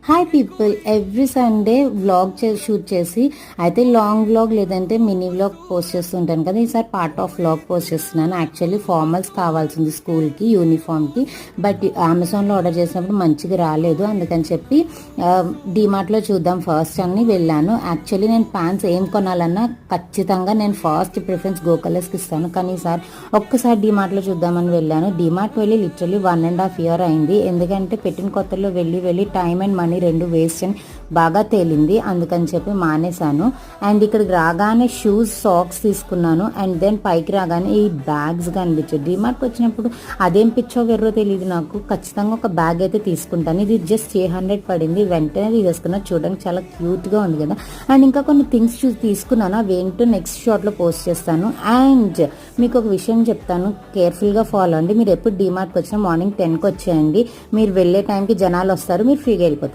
Hi people, every Sunday vlog shoot చేసి అయితే long vlog లేదంటే మినీ వ్లాగ్ పోస్ట్ చేస్తుంటాను కదా. ఈసారి పార్ట్ ఆఫ్ వ్లాగ్ పోస్ట్ చేస్తున్నాను. యాక్చువల్లీ ఫార్మల్స్ కావాల్సింది స్కూల్కి, యూనిఫామ్కి. బట్ అమెజాన్లో ఆర్డర్ చేసినప్పుడు మంచిగా రాలేదు. అందుకని చెప్పి డిమార్ట్లో చూద్దాం ఫస్ట్ అని వెళ్ళాను. యాక్చువల్లీ నేను ప్యాంట్స్ ఏం కొనాలన్నా ఖచ్చితంగా నేను ఫస్ట్ ప్రిఫరెన్స్ గో కలర్స్కి ఇస్తాను. కానీ ఈసారి ఒక్కసారి డిమార్ట్లో చూద్దామని వెళ్ళాను. డిమార్ట్ వెళ్ళి లిటరలీ 1.5 year అయింది. ఎందుకంటే పెట్టిన కొత్తలో వెళ్ళి టైం అండ్ మనీ రెండు వేస్ట్ అని బాగా తేలింది. అందుకని చెప్పి మానేశాను. అండ్ ఇక్కడికి రాగానే షూస్, సాక్స్ తీసుకున్నాను. అండ్ దెన్ పైకి రాగానే ఈ బ్యాగ్స్ కనిపించాయి. డిమార్ట్కి వచ్చినప్పుడు అదేం పిచ్చో వెర్రో తెలియదు నాకు. ఖచ్చితంగా ఒక బ్యాగ్ అయితే తీసుకుంటాను. ఇది జస్ట్ 300 పడింది. వెంటనే తీసేసుకున్నా. చూడడానికి చాలా క్యూట్గా ఉంది కదా. అండ్ ఇంకా కొన్ని థింగ్స్ తీసుకున్నాను. అవి ఏంటో నెక్స్ట్ షాట్లో పోస్ట్ చేస్తాను. అండ్ మీకు ఒక విషయం చెప్తాను, కేర్ఫుల్గా ఫాలో అండి. మీరు ఎప్పుడు డిమార్ట్కి వచ్చినా మార్నింగ్ 10కి వచ్చేయండి. మీరు వెళ్ళే టైంకి జనాలు వస్తారు, మీరు ఫ్రీగా వెళ్ళిపోతారు.